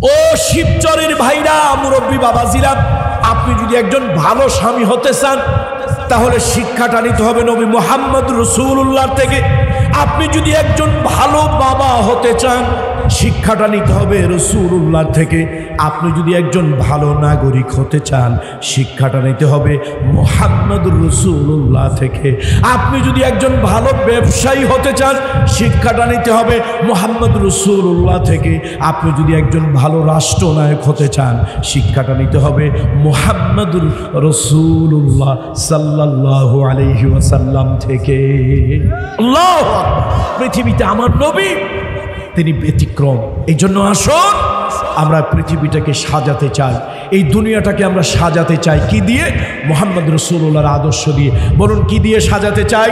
ও শিবচরের ভাইরা, মুরব্বী বাবাজিরা, আপনি যদি একজন ভালো স্বামী হতে চান তাহলে শিক্ষাটা নিতে হবে নবী মুহাম্মদ রাসূলুল্লাহ থেকে। আপনি যদি একজন ভালো বাবা হতে চান শিক্ষাটা নিতে হবে রাসূলুল্লাহ থেকে। আপনি যদি একজন ভালো নাগরিক হতে চান শিক্ষাটা নিতে হবে মুহাম্মদুর রাসূলুল্লাহ থেকে। আপনি যদি একজন ভালো ব্যবসায়ী হতে চান শিক্ষাটা নিতে হবে মুহাম্মদুর রাসূলুল্লাহ থেকে। আপনি যদি একজন ভালো রাষ্ট্রনায়ক হতে চান শিক্ষাটা নিতে হবে মুহাম্মদুর রাসূলুল্লাহ সাল্লাল্লাহু আলাইহি ওয়াসাল্লাম থেকে। আল্লাহু আকবার। পৃথিবীতে আমার নবী তিনি ব্যতিক্রম। এই জন্য আসুন আমরা পৃথিবীটাকে সাজাতে চাই, এই দুনিয়াটাকে আমরা সাজাতে চাই কি দিয়ে? মুহাম্মদ রাসূলুল্লাহর আদর্শ দিয়ে। বলুন কি দিয়ে সাজাতে চাই?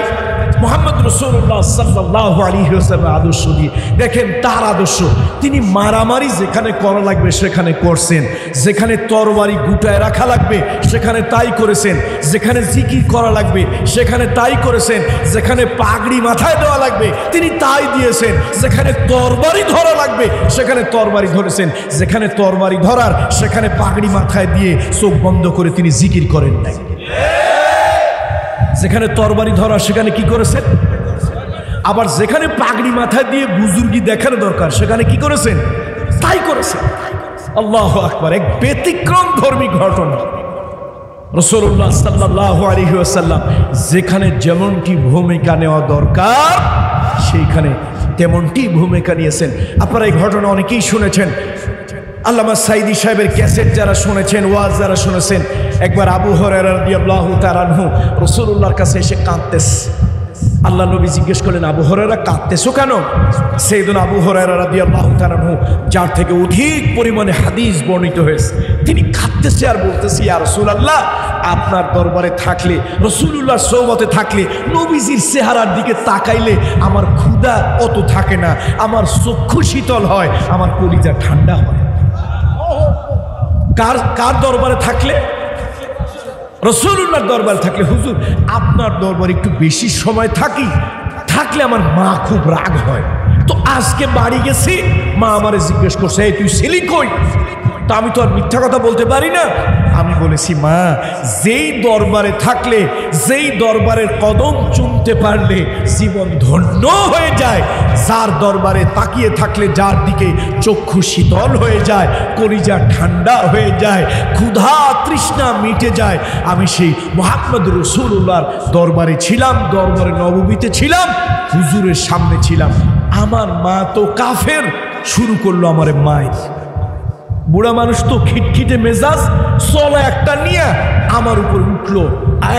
মুহাম্মদ রাসূলুল্লাহ সাল্লাল্লাহু আলাইহি ওয়াসাল্লামের আদর্শ দিয়ে। দেখেন তার আদর্শ, তিনি মারামারি যেখানে করা লাগবে সেখানে করছেন, যেখানে তরবারি গুটায় রাখা লাগবে সেখানে তাই করেছেন, যেখানে জিকির করা লাগবে সেখানে তাই করেছেন, যেখানে পাগড়ি মাথায় দেওয়া লাগবে তিনি তাই দিয়েছেন, যেখানে তরবারি ধরা লাগবে সেখানে তরবারি ধরেছেন, যেখানে তরবারি ধরার সেখানে পাগড়ি মাথায় দিয়ে চোখ বন্ধ করে তিনি জিকির করেন নাই। যেখানে তরবারি ধরা সেখানে কি করেছেন? আবার যেখানে পাগড়ি মাথায় দিয়ে বুজুর্গি দেখানো দরকার সেখানে কি করেছেন? তাই করেছেন। আল্লাহু আকবার। এক ব্যতিক্রম ধর্মী ঘটনা। রাসূলুল্লাহ সাল্লাল্লাহু আলাইহি ওয়াসাল্লাম যেখানে যেমনটি ভূমিকা নেওয়া দরকার সেইখানে তেমনটি ভূমিকা নিয়েছেন। আপনারা এই ঘটনা অনেকেই শুনেছেন। আল্লামা সাইদি সাহেবের ক্যাসেট যারা শুনেছেন, ওয়াজ যারা শুনেছেন, একবার আবু হুরায়রা রাদিয়াল্লাহু তাআলা আনহু রাসূলুল্লাহর কাছে এসে কাঁদতেছে। আল্লাহ নবী জিজ্ঞেস করলেন, আবু হুরায়রা কাঁদতেছো কেন? সাইয়েদুনা আবু হুরায়রা রাদিয়াল্লাহু তাআলা আনহু, যার থেকে অধিক পরিমাণে হাদিস বর্ণিত হয়েছে, তিনি কাঁদতেছে আর বলতেছে, ইয়া রাসূলুল্লাহ, আপনার দরবারে থাকলে, রাসূলুল্লাহর সোহবতে থাকলে, নবীজির চেহারার দিকে তাকাইলে আমার ক্ষুধা অত থাকে না, আমার চক্ষু শীতল হয়, আমার কলিজা ঠান্ডা হয়। কার দরবারে থাকলে? রাসূলুল্লাহর দরবারে থাকলে। হুজুর আপনার দরবারে একটু বেশি সময় থাকলে আমার মা খুব রাগ হয়। তো আজকে বাড়ি গেছি, মা আমারে জিজ্ঞেস করছে, এই তুই ছিলি কই? তা আমি তো আর মিথ্যা কথা বলতে পারি না। আমি বলেছি, মা, যেই দরবারে থাকলে, যেই দরবারের কদম চুমতে পারলে জীবন ধন্য হয়ে যায়, যার দরবারে তাকিয়ে থাকলে যার দিকে চক্ষু শীতল হয়ে যায়, কলিজা ঠান্ডা হয়ে যায়, ক্ষুধা তৃষ্ণা মিটে যায়, আমি সেই মুহাম্মদ রাসূলুল্লাহর দরবারে ছিলাম, দরবারে নববীতে ছিলাম, হুজুরের সামনে ছিলাম। আমার মা তো কাফের, শুরু করলো আমারে মায়ের। বুড়া মানুষ তো খিটখিটে মেজাজ, চলা একটা নিয়ে আমার উপর উঠলো,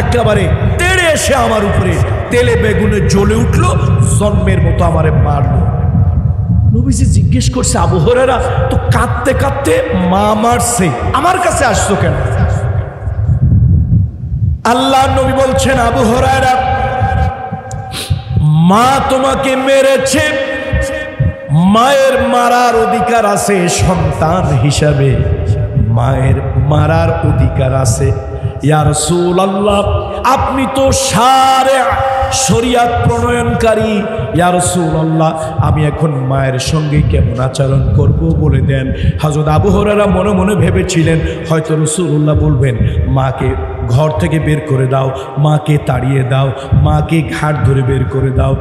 একেবারে তেড়ে এসে আমার উপরে তেলে বেগুনে জ্বলে উঠলো, জন্মের মতো আমারে মারলো। নবীজি জিজ্ঞেস করছে, আবু হুরায়রা তো কাঁদতে কাঁদতে মা মারছে, আমার কাছে আসছো কেন? আল্লাহ নবী বলছেন, আবু হুরায়রা, মা তোমাকে মেরেছে, মায়ের মারার অধিকার আছে, সন্তান হিসাবে মায়ের মারার অধিকার আছে। ইয়া রাসূলুল্লাহ, আপনি তো শরিয়াত প্রণয়নকারী, ইয়া রাসূলুল্লাহ, আমি এখন মায়ের সঙ্গে কেমন আচরণ করব বলে দেন। হযরত আবু হুরায়রা মনে মনে ভেবেছিলেন হয়তো রাসূলুল্লাহ বলবেন, মাকে ঘর থেকে বের করে দাও, মাকে তাড়িয়ে দাও, মাকে ঘাট ধরে বের করে দাও।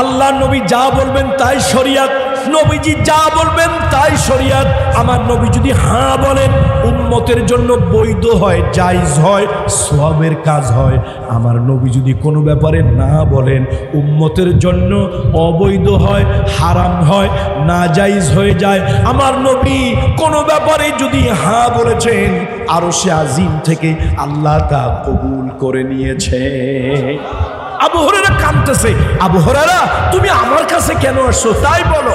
আল্লাহ নবী যা বলবেন তাই শরিয়াত, নবীজি যা বলবেন তাই শরিয়াত। আমার নবী যদি হ্যাঁ বলেন উম্মতের জন্য বৈধ হয়, জায়েজ হয়, সওয়াবের কাজ হয়। আমার নবী যদি কোনো ব্যাপারে না বলেন উম্মতের জন্য অবৈধ হয়, হারাম হয়, নাজায়েজ হয়ে যায়। আমার নবী কোনো ব্যাপারে যদি হ্যাঁ বলেছেন আরশে আজিম থেকে আল্লাহ তা কবুল করে নিয়েছে। আবু হুরায়রা কাঁদতেছে, আবু হুরায়রা তুমি আমার কাছে কেন আসছো তাই বলো।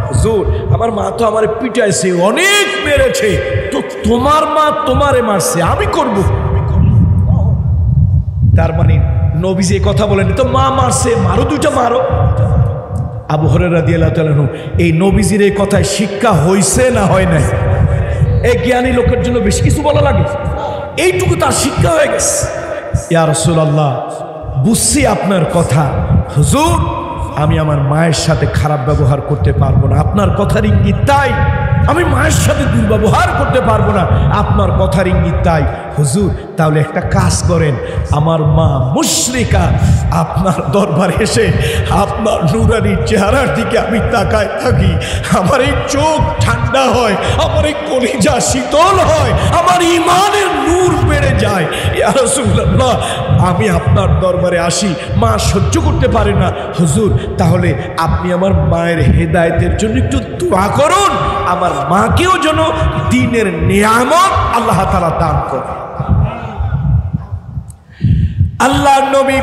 হুজুর আমার মা তো আমারে পিটাইছে, অনেক মেরেছে, তো তোমার মা তোমারে মারছে, আমি করব। তার মানে নবীজি এই কথা বলেন, তো মা মারছে, মারো, দুইটা মারো। আবু হুরায়রা রাদিয়াল্লাহু তাআলা এই নবীজির এই কথায় শিক্ষা হইছে না হয় নাই? এই জ্ঞানী লোকের জন্য বেশি কিছু বলা লাগে? এইটুকু তার শিক্ষা হয়ে গেছে। ইয়া রাসূলুল্লাহ, বুঝছি আপনার কথা, হুজুর আমি আমার মায়ের সাথে খারাপ ব্যবহার করতে পারবো না, আপনার কথার ইঙ্গিত তাই। আমি মায়ের সাথে দুর্ব্যবহার করতে পারবো না। আপনার কথার ইঙ্গিত তাই। হুজুর তাহলে একটা কাজ করেন, আমার মা মুশরিকা আপনার দরবারে এসে আপনার নুরানি চেহারার দিকে আমি তাকায় থাকি, আমার এই চোখ ঠান্ডা হয়, আমার এই কলিজা শীতল হয়, আমার ঈমানের নূর বেড়ে যায়। ইয়া রাসূলুল্লাহ, আমি আপনার দরবারে আসি, মা সহ্য করতে পারে না। হুজুর তাহলে আপনি আমার মায়ের হেদায়েতের জন্য একটু দোয়া করুন, আমার মাকেও যেন দ্বীনের নিয়ামত আল্লাহ তাআলা দান করে। আল্লাহর নবী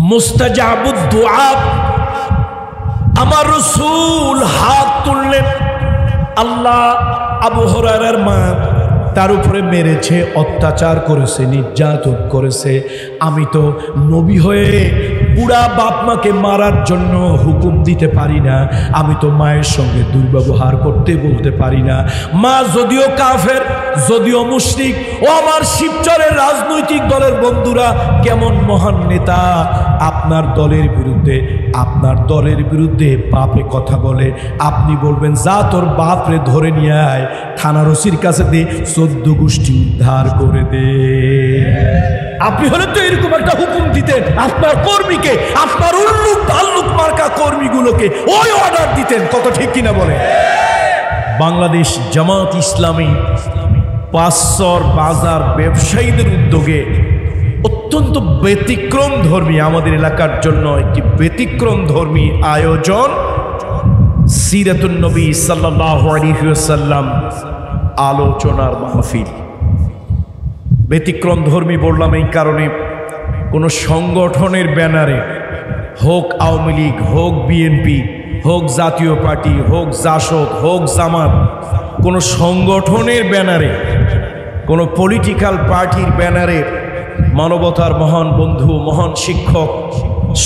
মুস্তাজাবুদ দুআ, আমার রাসূল হাত তুললেন। আল্লাহ আবু হুরায়রার মা তার উপরে মেরেছে, অত্যাচার করেছে, নির্যাতন করেছে। আমি তো নবী হয়ে বুড়া বাপ মাকে মারার জন্য হুকুম দিতে পারি না, আমি তো মায়ের সঙ্গে দুর্ব্যবহার করতে বলতে পারি না। মা যদিও কাফের, যদিও মুশরিক, ও আমার শিবচরের রাজনৈতিক দলের বন্ধুরা কেমন মহান নেতা আপনার দলের বিরুদ্ধে বাপে কথা বলে, আপনি বলবেন যা তোর বাপরে ধরে নিয়ে আয়, থানার ওসির কাছে দে, 14 গোষ্ঠী উদ্ধার করে দে। আপনি হলে তো এরকম একটা হুকুম দিতেন, আপনার কর্মীকে, আপনার উল্লুক তাল্লুক মার্কা কর্মীগুলোকে ওই অর্ডার দিতেন। কত ঠিক কিনা বলে? বাংলাদেশ জামাত ইসলামী পাঁচশর বাজার ব্যবসায়ীদের উদ্যোগে অত্যন্ত ব্যতিক্রম ধর্মী, আমাদের এলাকার জন্য একটি ব্যতিক্রম ধর্মী আয়োজন, সিরাতুন নবী সাল্লাল্লাহু আলাইহি ওয়াসাল্লাম আলোচনার মাহফিল। ব্যতিক্রম ধর্মী বললাম এই কারণে, কোনো সংগঠনের ব্যানারে, হোক আওয়ামী লীগ, হোক বিএনপি, হোক জাতীয় পার্টি, হোক জাসদ, হোক জামাত, কোনো সংগঠনের ব্যানারে, কোনো পলিটিক্যাল পার্টির ব্যানারে মানবতার মহান বন্ধু, মহান শিক্ষক,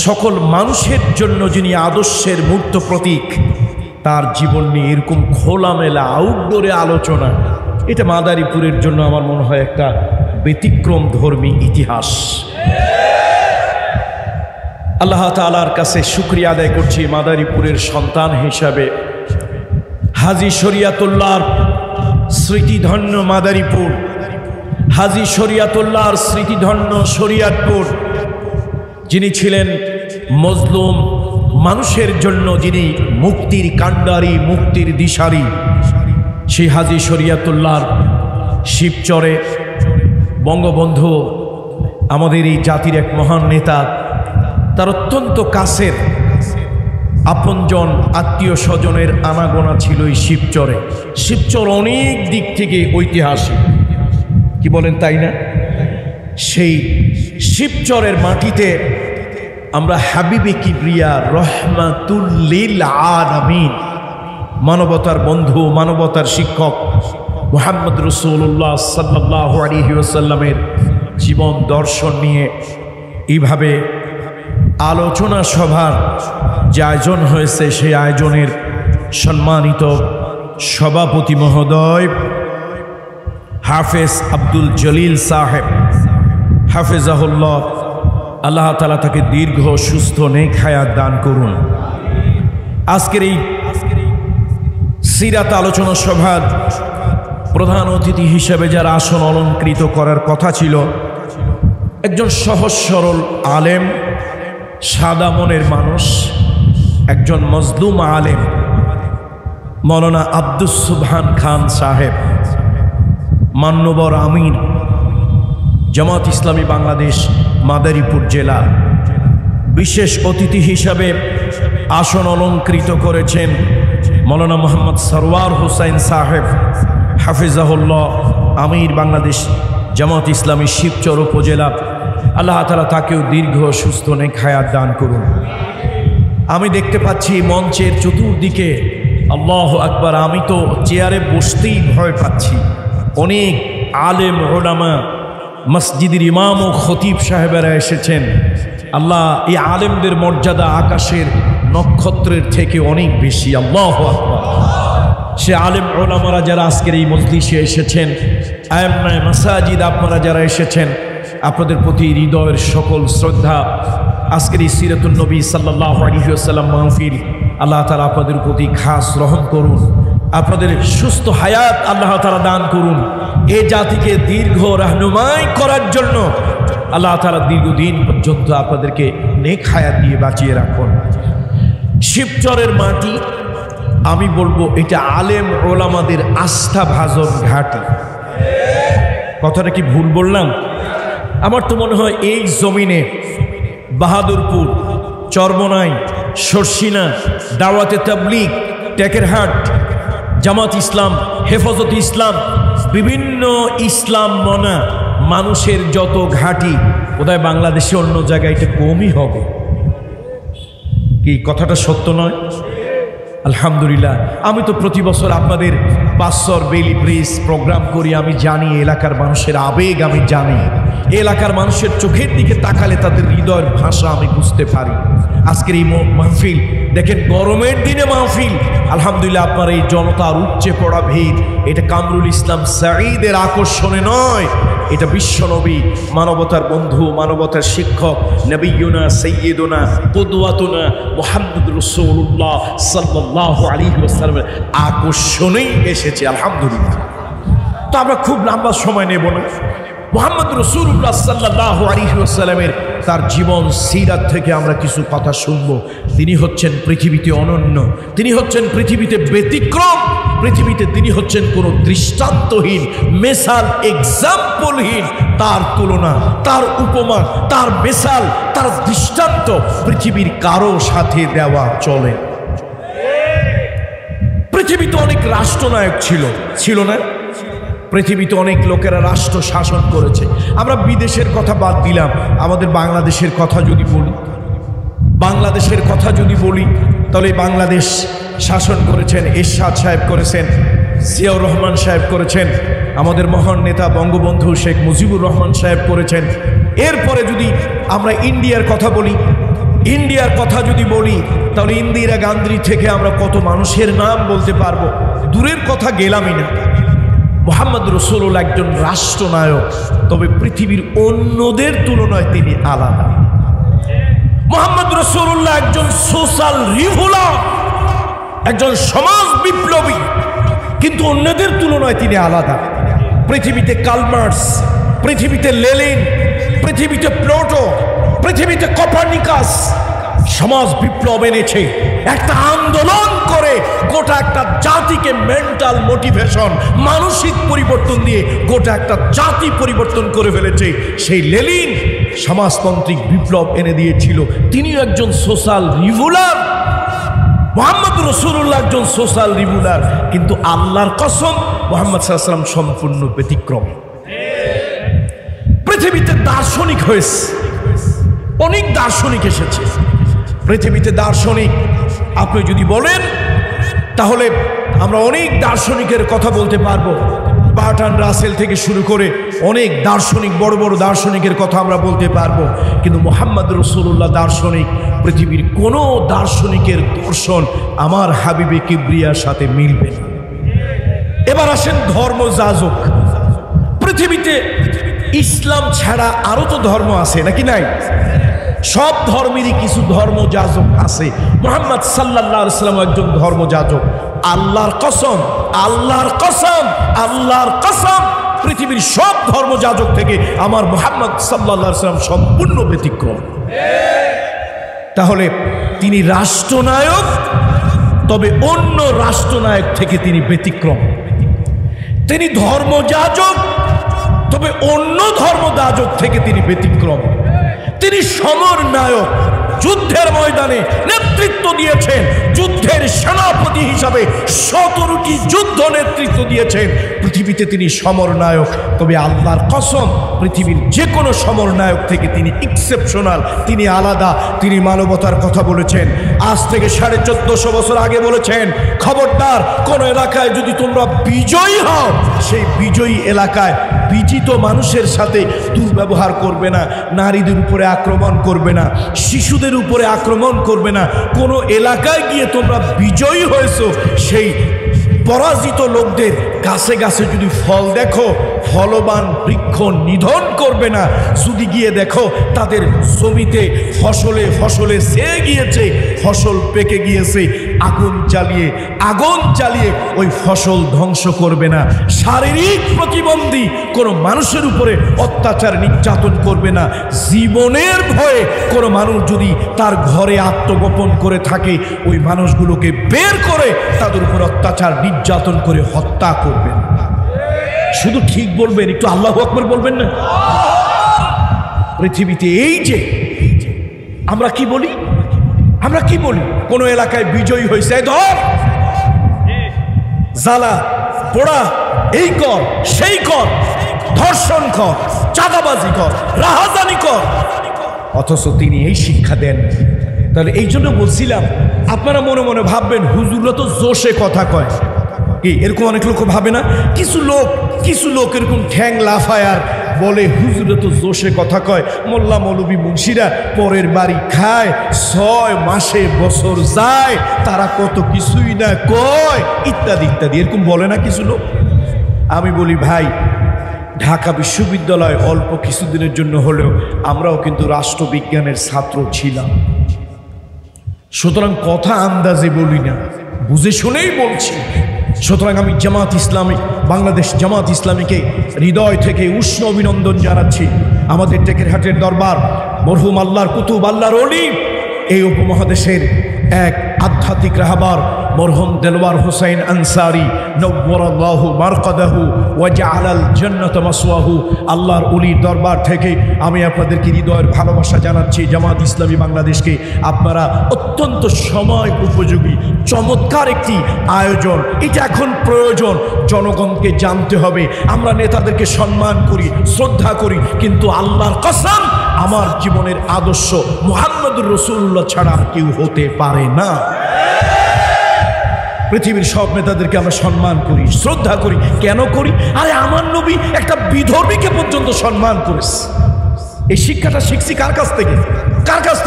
সকল মানুষের জন্য যিনি আদর্শের মূর্ত প্রতীক, তার জীবন নিয়ে এরকম খোলামেলা আউটডোরে আলোচনা, এটা মাদারীপুরের জন্য আমার মনে হয় একটা ব্যতিক্রম ধর্মী ইতিহাস। আল্লাহ তাআলার কাছে শুকরিয়া আদায় করছি, মাদারীপুরের সন্তান হিসাবে হাজী শরিয়াতুল্লাহর স্মৃতিধন্য মাদারীপুর, হাজী শরিয়াতুল্লাহর স্মৃতিধন্য শরিয়াতপুর, যিনি ছিলেন মজলুম মানুষের জন্য, যিনি মুক্তির কাণ্ডারি, মুক্তির দিশারি, সেই হাজী শরিয়াতুল্লাহর শিবচরে বঙ্গবন্ধু আমাদের এই জাতির এক মহান নেতা, তার অত্যন্ত কাছের আপনজন আত্মীয় স্বজনের আনাগোনা ছিল এই শিবচরে। শিবচর অনেক দিক থেকে ঐতিহাসিক, কি বলেন তাই না? সেই শিবচরের মাটিতে আমরা হাবিবে কিবরিয়া রহমাতুল লিল আলামিন, মানবতার বন্ধু, মানবতার শিক্ষক মুহাম্মদ রাসূলুল্লাহ সাল্লাল্লাহু আলাইহি ওয়াসাল্লামের জীবন দর্শন নিয়ে এইভাবে আলোচনা সভার যে আয়োজন হয়েছে, সেই আয়োজনের সম্মানিত সভাপতি মহোদয় হাফেজ আব্দুল জলিল সাহেব হাফেজাহুল্লাহ, আল্লাহ তাআলা তাকে দীর্ঘ সুস্থ নেক হায়াত দান করুন। আজকের এই সিরাত আলোচনা সভার প্রধান অতিথি হিসেবে যার আসন অলঙ্কৃত করার কথা ছিল, একজন সহজ সরল আলেম, সাদা মনের মানুষ, একজন মজলুম আলেম, মৌলানা আব্দুস সুবহান খান সাহেব, মান্যবর আমির জামাত ইসলামী বাংলাদেশ মাদারীপুর জেলা। বিশেষ অতিথি হিসাবে আসন অলঙ্কৃত করেছেন মৌলানা মোহাম্মদ সরওয়ার হোসাইন সাহেব হাফিজাহুল্লাহ, আমির বাংলাদেশ জামাত ইসলামী শিবচর উপজেলা। আল্লাহ তাআলা তাকেও দীর্ঘ সুস্থ নেক হায়াত দান করুন। আমি দেখতে পাচ্ছি মঞ্চের চতুর্দিকে, আল্লাহু আকবার, আমি তো চেয়ারে বসতেই ভয় পাচ্ছি, অনেক আলেম ওলামা, মসজিদের ইমাম ও খতিব সাহেবেরা এসেছেন। আল্লাহ, এই আলেমদের মর্যাদা আকাশের নক্ষত্রের থেকে অনেক বেশি। আল্লাহু আকবার। সে আলেম ওলামারা যারা আজকের এই মজলিসে এসেছেন, আয়াম্মায়ে মাসাজিদ আপনারা যারা এসেছেন, আপনাদের প্রতি হৃদয়ের সকল শ্রদ্ধা আজকের এই সিরাতুন নবী সাল্লাল্লাহু আলাইহি ওয়াসাল্লাম মাহফিল আল্লাহ তাআলা আপনাদের প্রতি খাস রহম করুন, আপনাদের সুস্থ হায়াত আল্লাহ তাআলা দান করুন। এই জাতিকে দীর্ঘ রাহনুমাই করার জন্য আল্লাহ তাআলা দীর্ঘদিন পর্যন্ত আপনাদেরকে নেক হায়াত দিয়ে বাঁচিয়ে রাখুন। শিবচরের মাটি, আমি বলবো এটা আলেম ওলামাদের আস্থা ভাজন ঘাঁটি। কথাটা কি ভুল বললাম? আমার তো মনে হয় এই জমিনে বাহাদুরপুর, চরমনাই, শর্ষিনা, দাওয়াতে তাবলীগ, টেকেরহাট, জামাত ইসলাম, হেফাজত ইসলাম, বিভিন্ন ইসলাম মনা মানুষের যত ঘাঁটি, বোধহয় বাংলাদেশে অন্য জায়গায় এটা কমই হবে। কি কথাটা সত্য নয়? আলহামদুলিল্লাহ। আমি তো প্রতি বছর আপনাদের বাসর বেলি ব্রিজ প্রোগ্রাম করি, আমি জানি এলাকার মানুষের আবেগ, আমি জানি এলাকার মানুষের চোখের দিকে তাকালে তাদের হৃদয়ের ভাষা আমি বুঝতে পারি। আজকের এই মাহফিল দেখেন, গরমের দিনে মাহফিল, আলহামদুলিল্লাহ আপনার এই জনতার উপচে পড়া ভিড়, এটা কামরুল ইসলাম সাঈদের আকর্ষণে নয়, এটা বিশ্বনবী, মানবতার বন্ধু, মানবতার শিক্ষক, নবিয়ুনা সাইয়্যিদুনা কুদওয়াতুনা মুহাম্মদ রাসূলুল্লাহ সাল্লাল্লাহু আলাইহি ওয়াসাল্লামের আকর্ষণেই এসেছে। আলহামদুলিল্লাহ। তো আমরা খুব লম্বা সময় নেব না। মুহাম্মদ রাসূলুল্লাহ সাল্লাল্লাহু আলাইহি ওয়াসাল্লামের তার জীবন সিরাত থেকে আমরা কিছু কথা শুনব। তিনি হচ্ছেন পৃথিবীতে অনন্য, তিনি হচ্ছেন পৃথিবীতে ব্যতিক্রম, পৃথিবীতে তিনি হচ্ছেন কোনো দৃষ্টান্তহীন, মেসাল, এক্সাম্পলহীন। তার তুলনা, তার উপমা, তার মেসাল, তার দৃষ্টান্ত পৃথিবীর কারো সাথে দেওয়া চলে। পৃথিবীতে অনেক রাষ্ট্রনায়ক ছিল না? পৃথিবীতে অনেক লোকেরা রাষ্ট্র শাসন করেছে। আমরা বিদেশের কথা বাদ দিলাম, আমাদের বাংলাদেশের কথা যদি বলি, বাংলাদেশের কথা যদি বলি তাহলে বাংলাদেশ শাসন করেছেন এরশাদ সাহেব করেছেন, জিয়াউর রহমান সাহেব করেছেন, আমাদের মহান নেতা বঙ্গবন্ধু শেখ মুজিবুর রহমান সাহেব করেছেন। এরপরে যদি আমরা ইন্ডিয়ার কথা বলি, ইন্ডিয়ার কথা যদি বলি তাহলে ইন্দিরা গান্ধী থেকে আমরা কত মানুষের নাম বলতে পারবো, দূরের কথা গেলামই না। মুহাম্মদ রাসূলুল্লাহ একজন রাষ্ট্রনায়ক, তবে পৃথিবীর অন্যদের তুলনায় তিনি আলাদা। মুহাম্মদ রাসূলুল্লাহ একজন সোশ্যাল রিভলিউশনার, একজন সমাজ বিপ্লবী, কিন্তু অন্যদের তুলনায় তিনি আলাদা। পৃথিবীতে কার্ল মার্কস, পৃথিবীতে লেনিন, পৃথিবীতে প্লুটো, পৃথিবীতে কোপার্নিকাস সমাজ বিপ্লব এনেছে, একটা আন্দোলন করে গোটা একটা জাতিকে মেন্টাল মোটিভেশন, মানসিক পরিবর্তন দিয়ে গোটা একটা জাতি পরিবর্তন করে ফেলেছে। সেই লেনিন সমাজতান্ত্রিক বিপ্লব এনে দিয়েছিল, তিনিও একজন সোশ্যাল রিভলিউশনার। মুহাম্মদ রাসূলুল্লাহ একজন সোশ্যাল রিভলিউশনার, কিন্তু আল্লাহর কসম মুহাম্মদ সাল্লাল্লাহু আলাইহি ওয়াসাল্লাম সম্পূর্ণ ব্যতিক্রম। পৃথিবীতে দার্শনিক হয়েছে, অনেক দার্শনিক এসেছে পৃথিবীতে। দার্শনিক আপনি যদি বলেন তাহলে আমরা অনেক দার্শনিকের কথা বলতে পারবো, বার্ট্রান্ড রাসেল থেকে শুরু করে অনেক দার্শনিক, বড় বড় দার্শনিকের কথা আমরা বলতে পারবো। কিন্তু মুহাম্মদ রাসূলুল্লাহ দার্শনিক, পৃথিবীর কোনো দার্শনিকের দর্শন আমার হাবিবে কিবরিয়ার সাথে মিলবে না। এবার আসেন ধর্মযাজক। পৃথিবীতে ইসলাম ছাড়া আরো তো ধর্ম আছে নাকি নাই? সব ধর্মেরই কিছু ধর্মযাজক আছে। মুহাম্মদ সাল্লাল্লাহু আলাইহি ওয়াসাল্লাম একজন ধর্মযাজক। আল্লাহর কসম, আল্লাহর কসম, আল্লাহর কসম, পৃথিবীর সব ধর্মযাজক থেকে আমার মুহাম্মদ সাল্লাল্লাহু আলাইহি ওয়াসাল্লাম সম্পূর্ণ ব্যতিক্রম। তাহলে তিনি রাষ্ট্রনায়ক, তবে অন্য রাষ্ট্রনায়ক থেকে তিনি ব্যতিক্রম। তিনি ধর্মযাজক, তবে অন্য ধর্মযাজক থেকে তিনি ব্যতিক্রম। তিনি সমর নায়ক, যুদ্ধের ময়দানে নেতৃত্ব দিয়েছেন, যুদ্ধের সেনাপতি হিসাবে 17টি যুদ্ধ নেতৃত্ব দিয়েছেন। পৃথিবীতে তিনি সমর নায়ক, তবে আল্লাহর কসম পৃথিবীর যে কোনো সমর নায়ক থেকে তিনি এক্সেপশনাল, তিনি আলাদা। তিনি মানবতার কথা বলেছেন, আজ থেকে 1450 বছর আগে বলেছেন, খবরদার কোন এলাকায় যদি তোমরা বিজয়ী হও, সেই বিজয়ী এলাকায় বিজিত মানুষের সাথে দুর্ব্যবহার করবে না, নারীদের উপরে আক্রমণ করবে না, শিশুদের উপরে আক্রমণ করবে না। কোনো এলাকায় গিয়ে তোমরা বিজয়ী হয়েছো, সেই পরাজিত লোকদের গাছে গাছে যদি ফল দেখো, ফলবান বৃক্ষ নিধন করবে না। যদি গিয়ে দেখো তাদের জমিতে ফসলে ফসলে ছেয়ে গিয়েছে, ফসল পেকে গিয়েছে, আগুন জ্বালিয়ে ওই ফসল ধ্বংস করবে না। শারীরিক প্রতিবন্ধী কোনো মানুষের উপরে অত্যাচার নির্যাতন করবে না। জীবনের ভয়ে কোনো মানুষ যদি তার ঘরে আত্মগোপন করে থাকে, ওই মানুষগুলোকে বের করে তাদের উপর অত্যাচার নির্যাতন করে হত্যা করবেন। শুধু ঠিক বলবেন, একটু আল্লাহু আকবার বলবেন না? পৃথিবীতে এই যে আমরা কি বলি কোন এলাকায় বিজয়ী হয়েছে, ধর জ্বালা পোড়া, এই কর সেই কর, ধর্ষণ কর, চাঁদাবাজি কর, রাহাজানি কর, অথচ তিনি এই শিক্ষা দেন। তাহলে এই জন্য বলছিলাম, আপনারা মনে মনে ভাববেন হুজুররা তো জোশে কথা কয়, কি এরকম অনেক লোক ভাবে না? কিছু লোক এরকম ঠ্যাং লাফায় আর বলে হুজুররা তো জোশে কথা কয়, মোল্লা মৌলবী মুন্সিরা পরের বাড়ি খায়, 6 মাসে বছর যায়, তারা কত কিছুই না কয়, ইত্যাদি ইত্যাদি, এরকম বলে না কিছু লোক? আমি বলি ভাই, ঢাকা বিশ্ববিদ্যালয় অল্প কিছুদিনের জন্য হলেও আমরাও কিন্তু রাষ্ট্রবিজ্ঞানের ছাত্র ছিলাম। সুতরাং কথা আন্দাজে বলি না, বুঝে শুনেই বলছি। সুতরাং আমি বাংলাদেশ জামাত ইসলামীকে হৃদয় থেকে উষ্ণ অভিনন্দন জানাচ্ছি। আমাদের টেকেরহাটের দরবার মরহুম আল্লাহর কুতুব, আল্লাহর ওলি, এই উপমহাদেশের এক আধ্যাত্মিক রাহবার মরহুম দেলওয়ার হুসাইন আনসারী নওয়ারাল্লাহু মারকাদাহু ওয়া জাআলাল জান্নাতা মাসওয়াহু, আল্লাহর ওলির দরবার থেকে আমি আপনাদেরকে হৃদয়ের ভালোবাসা জানাচ্ছি। জামাত ইসলামী বাংলাদেশকে আপনারা অত্যন্ত সময় উপযোগী চমৎকার একটি আয়োজন, এটা এখন প্রয়োজন। জনগণকে জানতে হবে আমরা নেতাদেরকে সম্মান করি, শ্রদ্ধা করি, কিন্তু আল্লাহর কসম আমার জীবনের আদর্শ মুহাম্মদুর রাসূলুল্লাহ ছাড়া কেউ হতে পারে না। পৃথিবীর সব নেতাদেরকে আমরা সম্মান করি, শ্রদ্ধা করি। কেন করি? আরে আমার নবী একটা বিধর্মীকে পর্যন্ত সম্মান করেছে। এই শিক্ষাটা শিখছি কার কাছ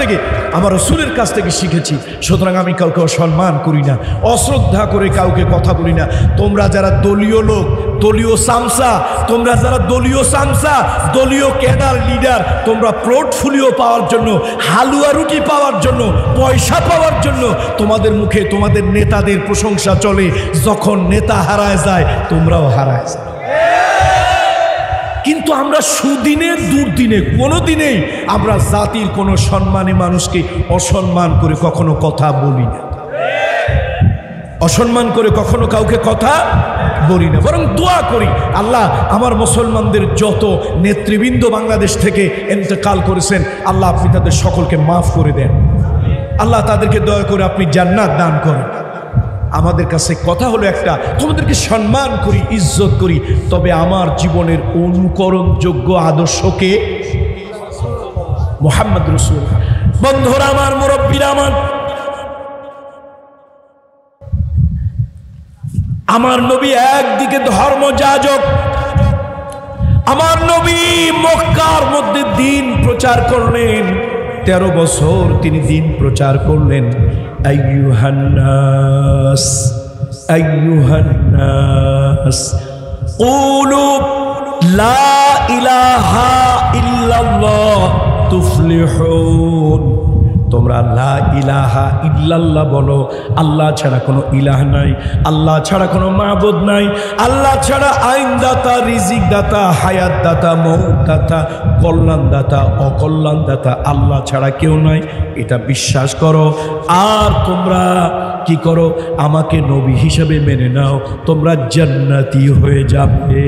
থেকে? আমার রাসূলের কাছ থেকে শিখেছি। সুতরাং আমি কাউকে সম্মান করি না, অশ্রদ্ধা করে কাউকে কথা বলি না। তোমরা যারা দলীয় লোক, দলীয় সামসা, দলীয় ক্যাডার লিডার, তোমরা পোর্টফোলিও পাওয়ার জন্য, হালুয়া রুটি পাওয়ার জন্য, পয়সা পাওয়ার জন্য তোমাদের মুখে তোমাদের নেতাদের প্রশংসা চলে। যখন নেতা হারায় যায়, তোমরাও হারায় যায়। কিন্তু আমরা সুদিনে দুর্দিনে কোনোদিনেই আমরা জাতির কোনো সম্মানী মানুষকে অসম্মান করে কখনো কথা বলি না, অসম্মান করে কখনো কাউকে কথা বলি না, বরং দোয়া করি আল্লাহ আমার মুসলমানদের যত নেতৃবৃন্দ বাংলাদেশ থেকে ইন্তেকাল করেছেন, আল্লাহ আপনি তাদের সকলকে মাফ করে দেন। আল্লাহ তাদেরকে দয়া করে আপনি জান্নাত দান করেন। আমাদের কাছে কথা হলো একটা, তোমাদেরকে সম্মান করি, ইজ্জত করি, তবে আমার জীবনের অনুকরণযোগ্য আদর্শকে মুহাম্মদ রাসূল। বন্ধুরা আমার, মুরব্বীরা আমার নবী একদিকে ধর্মযাজক, আমার নবী মক্কার মধ্যে দ্বীন প্রচার করলেন। 13 বছর তিনি দ্বীন প্রচার করলেন। আইয়ুহান্নাস কুলু লা ইলাহা ইল্লাল্লাহ তুফলিহুন। তোমরা লা ইলাহা ইল্লাল্লাহ বলো, আল্লাহ ছাড়া কোনো ইলাহ নাই, আল্লাহ ছাড়া কোনো মাবুদ নাই, আল্লাহ ছাড়া আইনদাতা, রিজিক দাতা, হায়াত দাতা, মৌত দাতা, কল্যাণ দাতা, অকল্যাণ দাতা আল্লাহ ছাড়া কেউ নাই, এটা বিশ্বাস করো। আর তোমরা কি করো? আমাকে নবী হিসেবে মেনে নাও, তোমরা জান্নাতি হয়ে যাবে।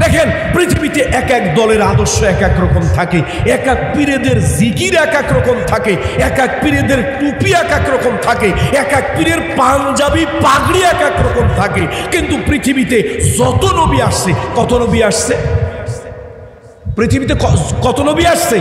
দেখেন পৃথিবীতে এক এক দলের আদর্শ এক এক রকম থাকে, এক এক পীরেদের জিকির এক এক রকম থাকে, এক এক পীরেদের টুপি এক এক রকম থাকে, এক এক পীরের পাঞ্জাবি পাগড়ি এক এক রকম থাকে। কিন্তু পৃথিবীতে যত নবী আসছে, কত নবী আসছে পৃথিবীতে? কত নবী আসছে?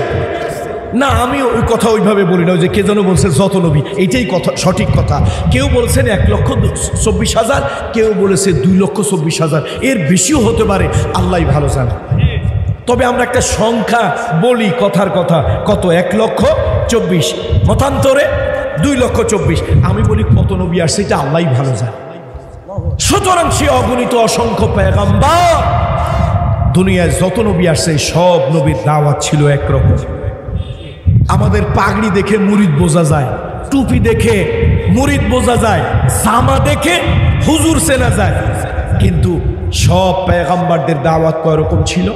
না, আমি ওই কথা ওইভাবে বলি না, যে কে যেন বলছে যত নবী, এইটাই কথা, সঠিক কথা। কেউ বলছেন 1,24,000, কেউ বলেছে 2,24,000, এর বেশিও হতে পারে, আল্লাহ ভালো জানে। তবে আমরা একটা সংখ্যা বলি, কথার কথা, কত? 1,24,000, মতান্তরে 2,24,000। আমি বলি কত নবী আসছে, এটা আল্লাহ ভালো জানে। সুতরাং সে অগণিত অসংখ্য পয়গম্বর, দুনিয়ায় যত নবী আসছে সব নবীর দাওয়াত ছিল একরকম। আমাদের পাগড়ি দেখে মুরিদ বোঝা যায়, টুপি দেখে মুরিদ বোঝা যায়, জামা দেখে হুজুর চেনা যায়, কিন্তু সব পয়গম্বরদের দাওয়াত কয় রকম ছিল?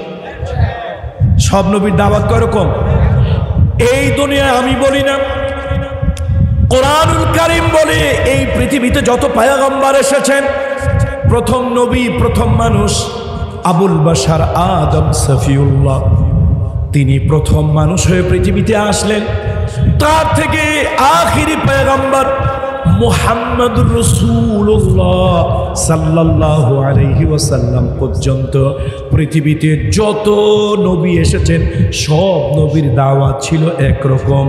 সব নবীর দাওয়াত কয় রকম? এই দুনিয়ায় আমি বলি না, কোরআনুল কারীম বলে এই পৃথিবীতে যত পয়গম্বর এসেছেন, প্রথম নবী, প্রথম মানুষ আবুল বাশার আদম সফিউল্লাহ, তিনি প্রথম মানুষ হয়ে পৃথিবীতে আসলেন। তার থেকে আখিরি পয়গম্বর মুহাম্মদুর রাসূলুল্লাহ সাল্লাল্লাহু আলাইহি ওয়াসাল্লাম পর্যন্ত পৃথিবীতে যত নবী এসেছেন সব নবীর দাওয়াত ছিল একরকম,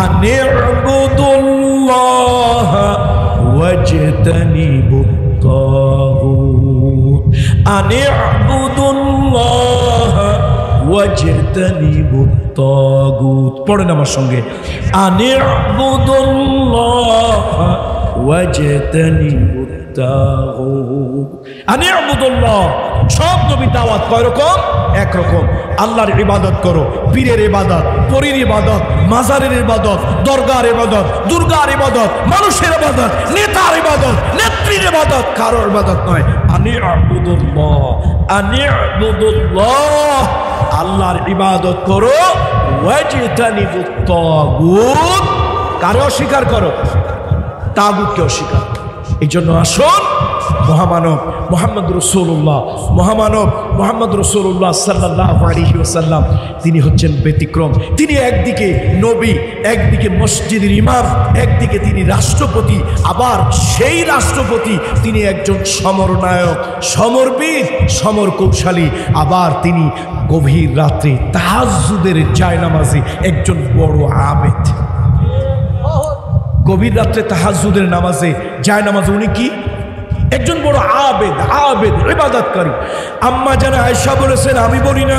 আনি'বুদুল্লাহ ওয়াজতানিবুত তাগুত, আনি'বুদুল্লাহ ওয়াজতানিবুত তাগুত। পড়েন আমার সঙ্গে, আনি'বুদুল্লাহ ওয়াজতানিবুত তাগুত। আনি'বুদুল্লাহ, সব নবী দাওয়াত কয় রকম? একরকম। আল্লাহর ইবাদত করো, পীরের ইবাদত, পরীর ইবাদত, মাজারের ইবাদত, দরগার ইবাদত, দুর্গার ইবাদত, মানুষের ইবাদত, নেতার ইবাদত, নেত্রীর ইবাদত, কারোর ইবাদত নয়। আনি'বুদুল্লাহ, আনি'বুদুল্লাহ, আল্লাহর ইবাদত করো, ওয়াজতানিবুত তাগুত, কারে অস্বীকার করো? তাগুতকে অস্বীকার। এই জন্য আসুন মহামানব মুহাম্মদ রাসূলুল্লাহ, মহামানব মুহাম্মদ রাসূলুল্লাহ সাল্লাল্লাহু আলাইহি ওয়াসাল্লাম, তিনি হচ্ছেন ব্যতিক্রম। তিনি একদিকে নবী, একদিকে মসজিদের ইমাম, একদিকে তিনি রাষ্ট্রপতি, আবার সেই রাষ্ট্রপতি তিনি একজন সমরনায়ক, সমরবীর, সমর কৌশলী, আবার তিনি গভীর রাত্রে তাহাজ্জুদের জায়নামাজে একজন বড় আবেদ। গভীর রাত্রে তাহাজ্জুদের নামাজে জায়নামাজে উনি কি? একজন বড় আবেদ, আবেদ, ইবাদতকারী। আম্মা জান আয়েশা বলেছেন, আমি বলি না,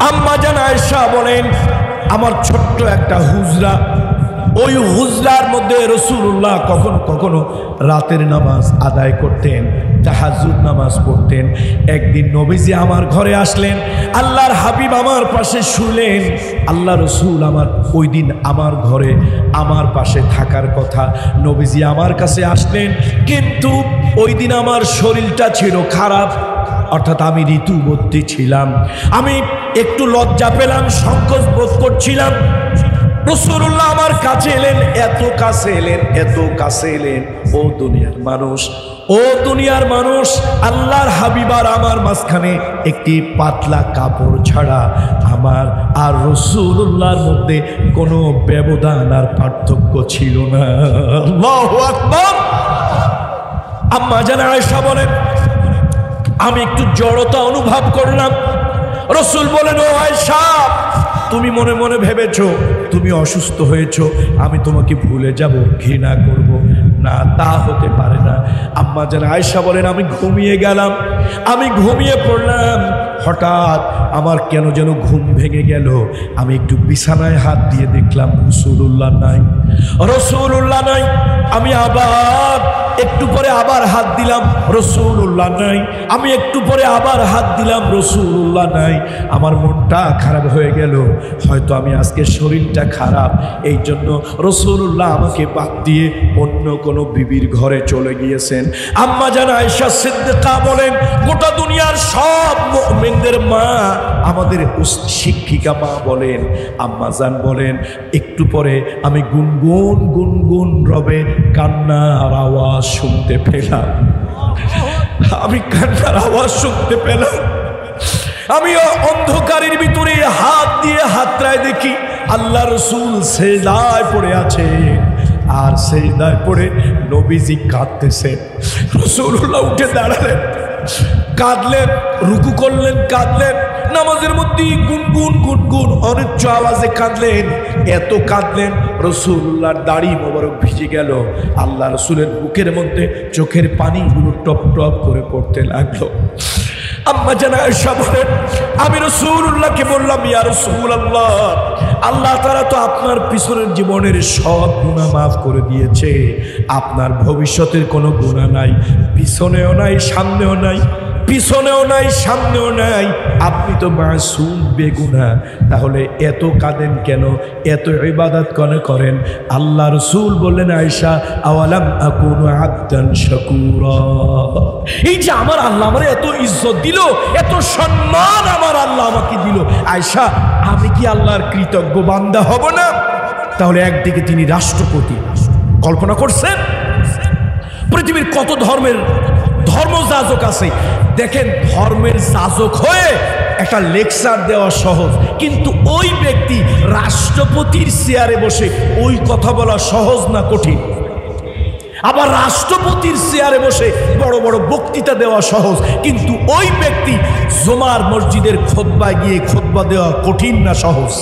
আম্মা জান আয়েশা বলেন, আমার ছোট্ট একটা হুজরা, ওই হুজরার মধ্যে রাসূলুল্লাহ কখনো কখনো রাতের নামাজ আদায় করতেন, তাহাজ্জুদ নামাজ পড়তেন। একদিন নবীজি আমার ঘরে আসলেন, আল্লাহর হাবিব আমার পাশে শুলেন। আল্লাহ রসুল আমার ওই দিন আমার ঘরে আমার পাশে থাকার কথা, নবীজি আমার কাছে আসলেন, কিন্তু ওই দিন আমার শরীরটা ছিল খারাপ, অর্থাৎ আমি ঋতুবতী ছিলাম, আমি একটু লজ্জা পেলাম, সংকোচ বোধ করছিলাম। রাসূলুল্লাহ আমার কাছে এলেন, এত কাছে এলেন, এত কাছে এলেন। ও দুনিয়ার মানুষ, ও দুনিয়ার মানুষ, আল্লাহর হাবিবার আমার মাঝখানে একটি পাতলা কাপড় ছাড়া আমার আর রাসূলুল্লাহর মধ্যে কোনো ব্যবধান আর পার্থক্য ছিল না। আল্লাহু আকবার। আম্মা জান আয়েশা বলেন, আমি একটু জড়তা অনুভব করলাম। রাসূল বলেন, ও আয়েশা, তুমি মনে মনে ভেবেছো তুমি অসুস্থ হয়েছো, আমি তোমাকে ভুলে যাব, ঘৃণা করব না, তা হতে পারে না। আম্মা জান আয়েশা বলেন, আমি ঘুমিয়ে গেলাম, আমি ঘুমিয়ে পড়লাম, হঠাৎ আমার কেন যেন ঘুম ভেঙে গেল। আমি একটু বিছানায় হাত দিয়ে দেখলাম রাসূলুল্লাহ নাই, রাসূলুল্লাহ নাই। আমি আবার একটু পরে আবার হাত দিলাম, রাসূলুল্লাহ নাই। আমি একটু পরে আবার হাত দিলাম, রাসূলুল্লাহ নাই। আমার মনটা খারাপ হয়ে গেল, হয়তো আমি আজকে শরীরটা খারাপ, এই জন্য রাসূলুল্লাহ আমাকে বাদ দিয়ে অন্য কোনো বিবির ঘরে চলে গিয়েছেন। আম্মা জান আয়েশা সিদ্দিকা বলেন, গোটা দুনিয়ার সব মুমিনদের মা, আমাদের শিক্ষিকা মা বলেন, আম্মা জান বলেন, একটু পরে আমি গুনগুন গুনগুন রবে কান্নার আওয়াজ শুনতে পেলাম। আমি কান্নার আওয়াজ শুনতে পেলাম। আমি অন্ধকারের ভিতরে হাত দিয়ে হাতড়ায় দেখি আল্লাহ রসুল সেজদায় পড়ে আছে, আর সেজদায় পড়ে নবীজি কাঁদতেছেন। রাসূলুল্লাহ উঠে দাঁড়ালেন, কাঁদলেন, রুকু করলেন, কাঁদলেন, নামাজের মধ্যে গুনগুন গুনগুন অনিচ্ছ আওয়াজে কাঁদলেন। এত কাঁদলেন রাসূলুল্লাহর দাড়ি মোবারক ভিজে গেল। আল্লাহ রসুলের বুকের মধ্যে চোখের পানিগুলো টপ টপ করে পড়তে লাগলো। আম্মা জান আয়েশা বলেন, আমি রাসূলুল্লাহকে বললাম, ইয়া রাসূলুল্লাহ, আল্লাহ তাআলা তো আপনার পিছনের জীবনের সব গুনাহ মাফ করে দিয়েছে, আপনার ভবিষ্যতের কোনো গুনাহ নাই, পিছনেও নাই সামনেও নাই, পিছনেও নাই সামনেও নাই, আপনি তো মাসুম বেগুনাহ। তাহলে এত কাঁদেন কেন, এত ইবাদত কেন করেন? আল্লাহ রাসূল বললেন, আয়েশা আওয়ালাম আকুনু আবদান শাকুরা, এই যে আমার আল্লাহ আমার এত ইজ্জত দিল, এত সম্মান আমার আল্লাহ আমাকে দিল, আয়েশা আমি কি আল্লাহর কৃতজ্ঞ বান্দা হব না? তাহলে একদিকে তিনি রাষ্ট্রপতি, কল্পনা করছেন পৃথিবীর কত ধর্মের ধর্মযাজক আছে, দেখেন ধর্মের যাজক হয়ে একটা লেকচার দেওয়া সহজ, কিন্তু ওই ব্যক্তি রাষ্ট্রপতির চেয়ারে বসে ওই কথা বলা সহজ না কঠিন? আবার রাষ্ট্রপতির চেয়ারে বসে বড় বড় বক্তৃতা দেওয়া সহজ, কিন্তু ওই ব্যক্তি জুমার মসজিদের খুতবায় গিয়ে খুতবা দেওয়া কঠিন না সহজ?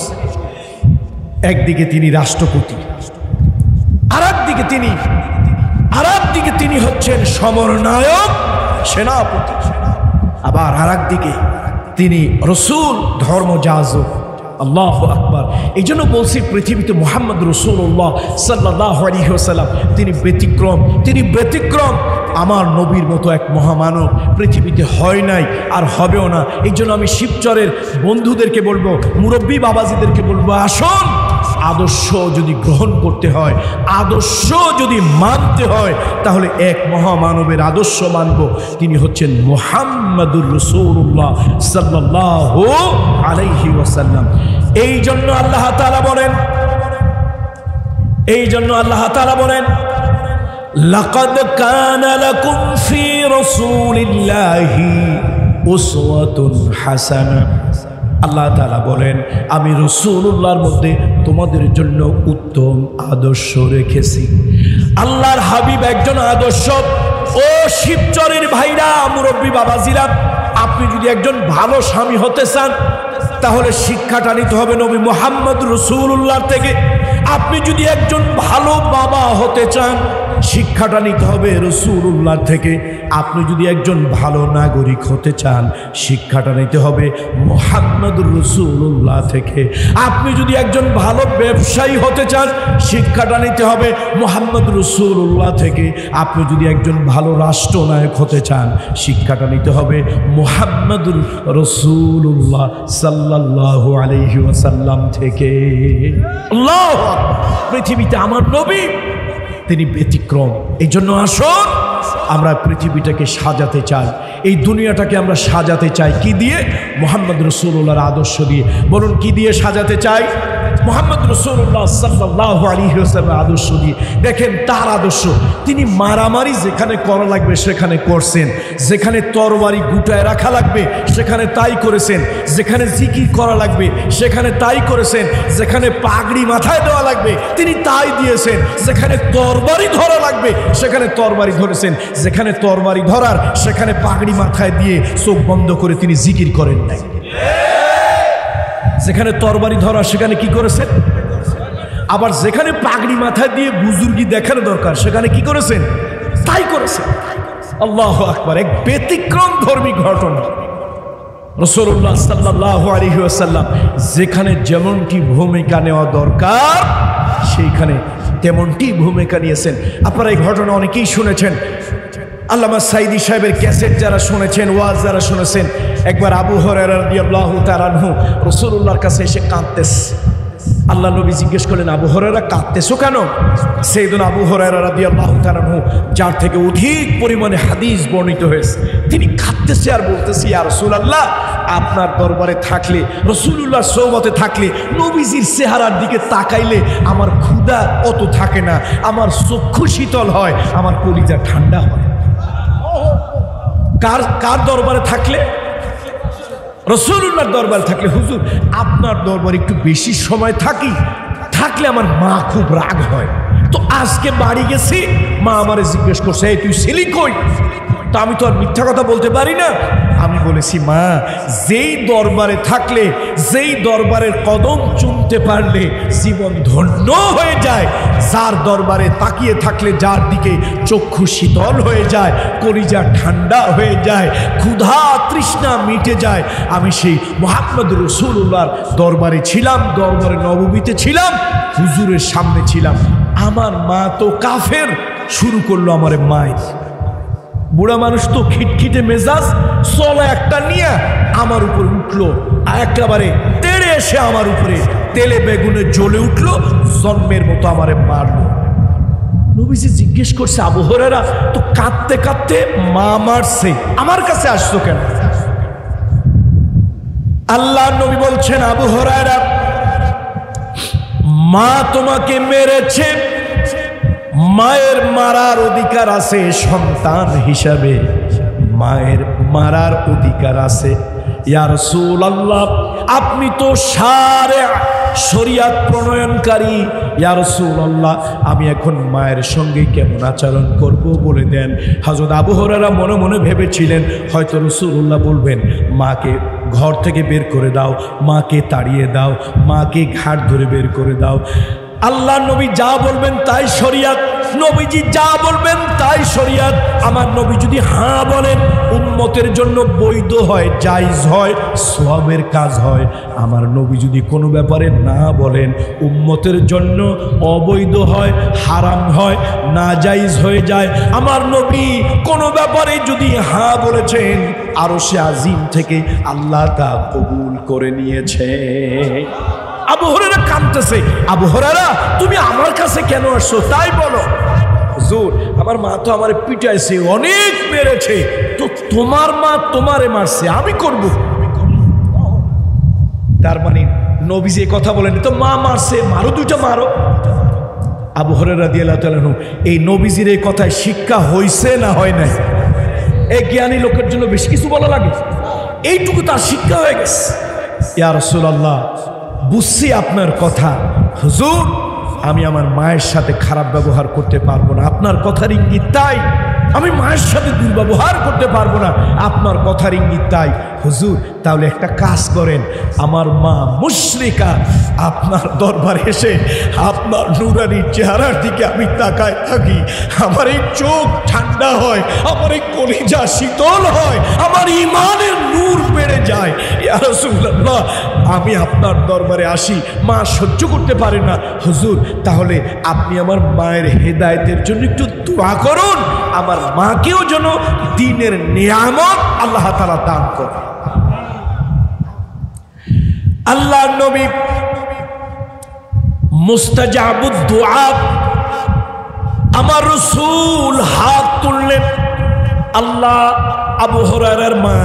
একদিকে তিনি রাষ্ট্রপতি, আর একদিকে তিনি হচ্ছেন সমরনায়ক সেনাপতি, আবার আর একদিকে তিনি রাসূল ধর্মযাজক। আল্লাহু আকবার। এই জন্য বলছি পৃথিবীতে মুহাম্মদ রাসূলুল্লাহ সাল্লাল্লাহু আলাইহি ওয়াসাল্লাম তিনি ব্যতিক্রম। আমার নবীর মতো এক মহামানব পৃথিবীতে হয় নাই আর হবেও না। এই জন্য আমি শিবচরের বন্ধুদেরকে বলবো, মুরব্বী বাবাজিদেরকে বলবো, আসুন আদর্শ যদি গ্রহণ করতে হয়, আদর্শ যদি মানতে হয়, তাহলে এক মহামানবের আদর্শ মানব। তিনি হচ্ছেন মুহাম্মাদুর রাসূলুল্লাহ সাল্লাল্লাহু আলাইহি ওয়াসাল্লাম। এই জন্য আল্লাহ তাআলা বলেন লাকাদ কানা লাকুম ফি রাসূলিল্লাহি উসওয়াতুন হাসানাহ। আল্লাহ তাআলা বলেন আমি রাসূলুল্লাহর মধ্যে তোমাদের জন্য উত্তম আদর্শ রেখেছি। আল্লাহর হাবিব একজন আদর্শ। ও শিবচরের ভাইরা, মুরব্বী বাবাজিরা, আপনি যদি একজন ভালো স্বামী হতে চান, তাহলে শিক্ষাটা নিতে হবে নবী মুহাম্মদ রাসূলুল্লাহর থেকে। আপনি যদি একজন ভালো বাবা হতে চান, শিক্ষাটা নিতে হবে রাসূলুল্লাহর থেকে। আপনি যদি একজন ভালো নাগরিক হতে চান, শিক্ষাটা নিতে হবে মুহাম্মদুর রাসূলুল্লাহ থেকে। আপনি যদি একজন ভালো ব্যবসায়ী হতে চান, শিক্ষাটা নিতে হবে মুহাম্মদুর রাসূলুল্লাহ থেকে। আপনি যদি একজন ভালো রাষ্ট্রনায়ক হতে চান, শিক্ষাটা নিতে হবে মুহাম্মদুর রাসূলুল্লাহ সাল্লাল্লাহু আলাইহি ওয়াসাল্লাম থেকে। আল্লাহু আকবার। পৃথিবীতে আমার নবী তিনি ব্যতিক্রম। এই জন্য আসুন আমরা পৃথিবীটাকে সাজাতে চাই, এই দুনিয়াটাকে আমরা সাজাতে চাই কি দিয়ে? মুহাম্মদ রাসূলুল্লাহর আদর্শ দিয়ে। বলুন কি দিয়ে সাজাতে চাই? মুহাম্মদ রাসূলুল্লাহ সাল্লাল্লাহু আলাইহি ওয়াসাল্লামের আদর্শ দিয়ে। দেখেন তার আদর্শ, তিনি মারামারি যেখানে করা লাগবে সেখানে করছেন, যেখানে তরবারি গুটায় রাখা লাগবে সেখানে তাই করেছেন, যেখানে জিকির করা লাগবে সেখানে তাই করেছেন, যেখানে পাগড়ি মাথায় দেওয়া লাগবে তিনি তাই দিয়েছেন, যেখানে তরবারি ধরা লাগবে সেখানে তরবারি ধরেছেন, যেখানে তরবারি ধরার সেখানে পাগড়ি মাথায় দিয়ে চোখ বন্ধ করে তিনি জিকির করেন নাই। যেখানে তরবারি ধরা সেখানে কি করেছেন? আবার যেখানে পাগড়ি মাথায় দিয়ে বুজুর্গি দেখানো দরকার সেখানে কি করেছেন? তাই করেছেন। আল্লাহু আকবার। এক ব্যতিক্রম ধর্মী ঘটনা। রাসূলুল্লাহ সাল্লাল্লাহু আলাইহি ওয়াসাল্লাম যেখানে যেমনটি ভূমিকা নেওয়া দরকার সেইখানে তেমনটি ভূমিকা নিয়েছেন। আপনারা এই ঘটনা অনেকেই শুনেছেন। আল্লামা সাইদি সাহেবের ক্যাসেট যারা শুনেছেন, ওয়াজ যারা শুনেছেন, একবার আবু হুরায়রা রাদিয়াল্লাহু তাআলা আনহু রাসূলুল্লাহর কাছে এসে কাঁদতেছে। আল্লাহ নবী জিজ্ঞেস করলেন, আবু হুরায়রা কাঁদতেছো কেন? সাইয়েদুনা আবু হুরায়রা রাদিয়াল্লাহু তাআলা আনহু, যার থেকে অধিক পরিমাণে হাদিস বর্ণিত হয়েছে, তিনি কাঁদতেছে আর বলতেছে, ইয়া রাসূলুল্লাহ, আপনার দরবারে থাকলে, রাসূলুল্লাহর সোহবতে থাকলে, নবীজির চেহারার দিকে তাকাইলে আমার ক্ষুধা অত থাকে না, আমার চক্ষু শীতল হয়, আমার কলিজা ঠান্ডা হয়। কার দরবারে থাকলে? রাসূলুল্লাহর দরবারে থাকলে। হুজুর আপনার দরবারে একটু বেশি সময় থাকলে আমার মা খুব রাগ হয়। তো আজকে বাড়ি গেছি, মা আমারে জিজ্ঞেস করছে, এই তুই ছিলি কই? তা আমি তো আর মিথ্যা কথা বলতে পারি না। আমি বলেছি, মা, যেই দরবারে থাকলে, যেই দরবারের কদম চুমতে পারলে জীবন ধন্য হয়ে যায়, যার দরবারে তাকিয়ে থাকলে যার দিকে চক্ষু শীতল হয়ে যায়, কলিজা ঠান্ডা হয়ে যায়, ক্ষুধা তৃষ্ণা মিটে যায়, আমি সেই মুহাম্মদ রাসূলুল্লাহর দরবারে ছিলাম, দরবারে নববীতে ছিলাম, হুজুরের সামনে ছিলাম। আমার মা তো কাফের, শুরু করলো আমার মায়ের। বুড়া মানুষ তো খিটখিটে মেজাজ, চলা একটা নিয়ে আমার উপর উঠলো, একেবারে তেড়ে এসে আমার উপরে তেলে বেগুনে জ্বলে উঠলো, জন্মের মতো আমারে মারলো। নবীজি জিজ্ঞেস করছে, আবু হুরায়রা তো কাঁদতে কাঁদতে মা মারছে, আমার কাছে আসছো কেন? আল্লাহর নবী বলছেন, আবু হুরায়রা, মা তোমাকে মেরেছে, মায়ের মারার অধিকার আছে, সন্তান হিসাবে মায়ের মারার অধিকার আছে। ইয়া রাসূলুল্লাহ, আপনি তো শরিয়াত প্রণয়নকারী, ইয়া রাসূলুল্লাহ, আমি এখন মায়ের সঙ্গে কেমন আচরণ করব বলে দেন। হযরত আবু হুরায়রা মনে মনে ভেবেছিলেন হয়তো রাসূলুল্লাহ বলবেন, মাকে ঘর থেকে বের করে দাও, মাকে তাড়িয়ে দাও, মাকে ঘাট ধরে বের করে দাও। আল্লাহ নবী যা বলবেন তাই শরিয়াত, নবীজি যা বলবেন তাই শরিয়াত। আমার নবী যদি হ্যাঁ বলেন, উম্মতের জন্য বৈধ হয়, জায়েজ হয়, সওয়াবের কাজ হয়। আমার নবী যদি কোনো ব্যাপারে না বলেন, উম্মতের জন্য অবৈধ হয়, হারাম হয়, নাজায়েজ হয়ে যায়। আমার নবী কোনো ব্যাপারে যদি হ্যাঁ বলেছেন, আরশে আজিম থেকে আল্লাহ তা কবুল করে নিয়েছে। আবু হুরায়রা কাঁদতেছে, আবু হুরায়রা তুমি আমার কাছে কেন আসছো তাই বলো। হুজুর, আমার মা তো আমারে পিটাইছে, অনেক মেরেছে, তো তোমার মা তোমারে মারছে, আমি করব। তার মানে নবীজি কথা বলেন, তো মা মারছে, মারো, দুইটা মারো। আবু হুরায়রা রাদিয়াল্লাহু তাআলা আনহু, এই নবীজির এই কথায় শিক্ষা হইছে না হয় নাই? এই জ্ঞানী লোকের জন্য বেশি কিছু বলা লাগে, এইটুকু তার শিক্ষা হয়ে গেছে। ইয়া রাসূলুল্লাহ, বুঝছি আপনার কথা হুজুর, আমি আমার মায়ের সাথে খারাপ ব্যবহার করতে পারবো না, আপনার কথার ইঙ্গিত তাই। আমি মায়ের সাথে দুর্ব্যবহার করতে পারবো না, আপনার কথার ইঙ্গিত তাই। হুজুর, তাহলে একটা কাজ করেন, আমার মা মুশরিকা, আপনার দরবারে এসে আপনার নুরানি চেহারার দিকে আমি তাকায় থাকি, আমার এই চোখ ঠান্ডা হয়, আমার এই কলিজা শীতল হয়, আমার ঈমানের নূর বেড়ে যায়। ইয়া রাসূলুল্লাহ, আমি আপনার দরবারে আসি, মা সহ্য করতে পারে না। হুজুর, তাহলে আপনি আমার মায়ের হেদায়েতের জন্য একটু দোয়া করুন, আমার মাকেও যেন দ্বীনের নিয়ামত আল্লাহ তাআলা দান করে। আল্লাহর নবী মুস্তাজাবুদ দুআ, আমার রাসূল হাত তুললেন। আল্লাহ আবু হুরায়রার মা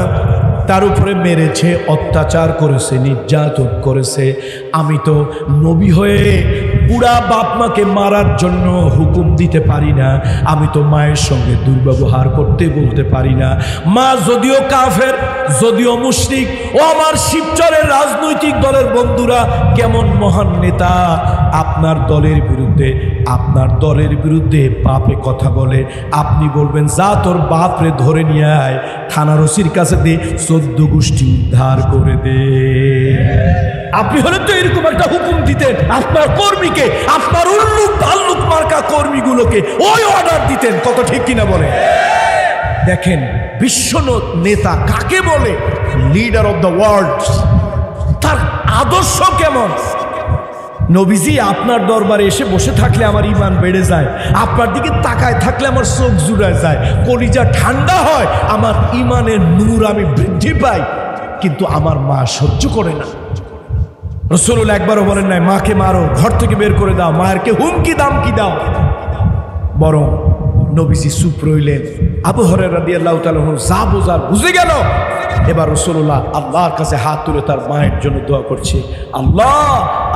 তার উপরে মেরেছে, অত্যাচার করেছে, নির্যাতন করেছে। আমি তো নবী হয়ে বুড়া বাপ মাকে মারার জন্য হুকুম দিতে পারি না, আমি তো মায়ের সঙ্গে দুর্ব্যবহার করতে বলতে পারি না। মা যদিও কাফের, যদিও মুশরিক, ও আমার শিবচরের রাজনৈতিক দলের বন্ধুরা, কেমন মহান নেতা আপনার দলের বিরুদ্ধে বাপে কথা বলে, আপনি বলবেন যা তোর বাপরে ধরে নিয়ে আয়, থানার ওসির কাছে দে, 14 গোষ্ঠী উদ্ধার করে দে। আপনি হলে তো এরকম একটা হুকুম দিতেন, আপনার কর্মীকে, আপনার উল্লুক ভাল্লুক মার্কা কর্মীগুলোকে ওই অর্ডার দিতেন। কত ঠিক কিনা বলে? দেখেন বিশ্ব নেতা কাকে বলে? Leader of the world. তার আদর্শ কেমন? নবীজি আপনার দরবারে এসে বসে থাকলে আমার ঈমান বেড়ে যায়, আপনার দিকে তাকায় থাকলে আমার চোখ জুড়ায় যায়, কলিজা ঠান্ডা হয়, আমার ঈমানের নূর আমি বৃদ্ধি পাই। কিন্তু আমার মা সহ্য করে না। রাসূলুল্লাহ একবারও বলেন নাই মাকে মারো, ঘর থেকে বের করে দাও, মায়েরকে হুমকি দামকি দাও, বরং নবীজি চুপ রইলেন। আবু হুরায়রা রাদিয়াল্লাহু তাআলা যা বোঝার বুঝে গেল। এবার রাসূলুল্লাহ আল্লাহর কাছে হাত তুলে তার মায়ের জন্য দোয়া করছে, আল্লাহ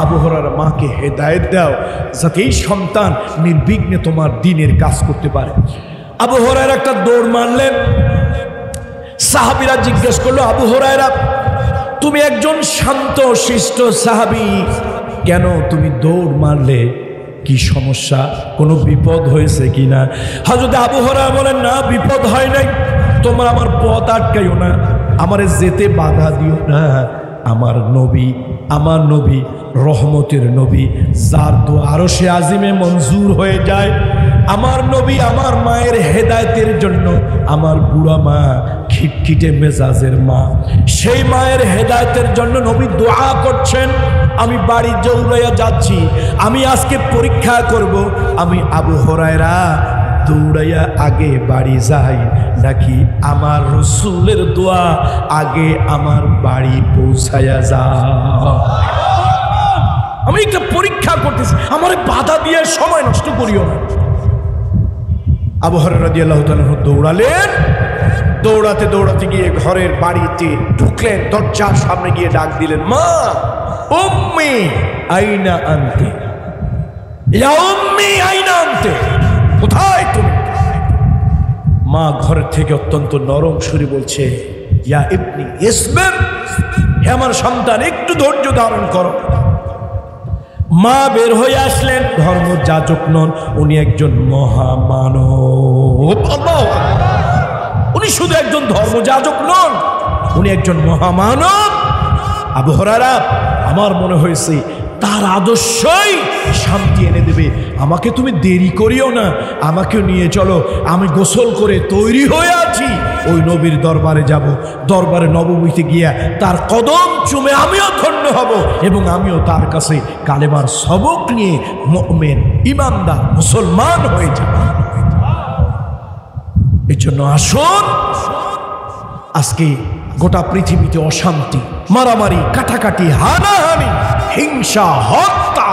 আবু হুরায়রার মাকে হেদায়েত দাও, যাতে এই সন্তান নির্বিঘ্নে তোমার দ্বীনের কাজ করতে পারে। আবু হুরায়রা একটা দৌড় মারলেন। সাহাবীরা জিজ্ঞেস করলো, আবু হুরায়রা তুমি একজন শান্ত শিষ্ট সাহাবী, কেন তুমি দৌড় মারলে? কি সমস্যা? কোনো বিপদ হয়েছে কিনা? হযরত আবু হুরায়রা বলেন, না বিপদ হয় নাই, তোমরা আমার পথ আটকাইও না, আমারে যেতে বাধা দিও না। আমার নবী রহমতের নবী, যার দোয়া আরশে আজিমে মঞ্জুর হয়ে যায়। আমার নবী আমার মায়ের হেদায়েতের জন্য, আমার বুড়া মা খিটখিটে মেজাজের মা, সেই মায়ের হেদায়েতের জন্য নবী দোয়া করছেন। আমি বাড়ি দৌড়াইয়া যাচ্ছি, আমি আজকে পরীক্ষা করব আমি আবু হুরায়রা দৌড়াইয়া আগে বাড়ি যাই নাকি আমার রসুলের দোয়া আগে আমার বাড়ি পৌঁছায়া যায়। আমি একটা পরীক্ষা করতেছি, আমার বাধা দিয়ে সময় নষ্ট করিও না। আবু হুরায়রা রাদিয়াল্লাহু তাআলা দৌড়ালেন, দৌড়াতে দৌড়াতে গিয়ে ঘরের বাড়িতে ঢুকলেন, দরজার সামনে গিয়ে ডাক দিলেন, মা উম্মি আইনা আনতে, ইয়া উম্মি আইনা আনতে, কোথায় তুমি? মা ঘর থেকে অত্যন্ত নরম সুরে বলছে, ইয়া ইবনি ইসবির, হে আমার সন্তান একটু ধৈর্য ধারণ করো। মা বের হয়ে আসলেন, ধর্মযাজক নন, উনি একজন মহামানব। উনি শুধু একজন ধর্মযাজক নন, উনি একজন মহামানব। আবু হুরায়রা, আমার মনে হয়েছে তার আদর্শই শান্তি এনে দেবে। আমাকে তুমি দেরি করিও না, আমাকেও নিয়ে চলো, আমি গোসল করে তৈরি হয়ে আছি, ওই নবীর দরবারে যাব। দরবারে নববীতে গিয়া তার কদম চুমে আমিও ধন্য হব এবং আমিও তার কাছে কালেমার সবক নিয়ে মুমিন ঈমানদার মুসলমান হয়ে যাব। এর জন্য আসুন, আজকে গোটা পৃথিবীতে অশান্তি, মারামারি, কাটাকাটি, হানাহানি, হিংসা, হত্যা।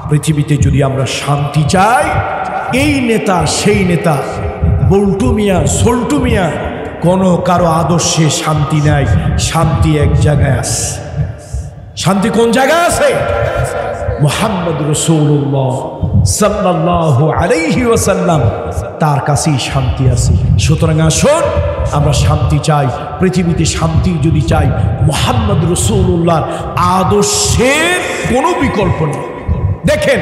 পৃথিবীতে যদি আমরা শান্তি চাই, এই নেতা সেই নেতা, বল্টু মিয়া সল্টু মিয়া, কোনো কারো আদর্শে শান্তি নাই। শান্তি এক জায়গায় আছে। শান্তি কোন জায়গায় আছে? মুহাম্মদ রাসূলুল্লাহ সাল্লাল্লাহু আলাইহি ওয়াসাল্লাম, তার কাছেই শান্তি আছে। সুতরাং আসুন, আমরা শান্তি চাই, পৃথিবীতে শান্তি যদি চাই, মুহাম্মদ রাসূলুল্লাহর আদর্শের কোনো বিকল্প নেই। দেখেন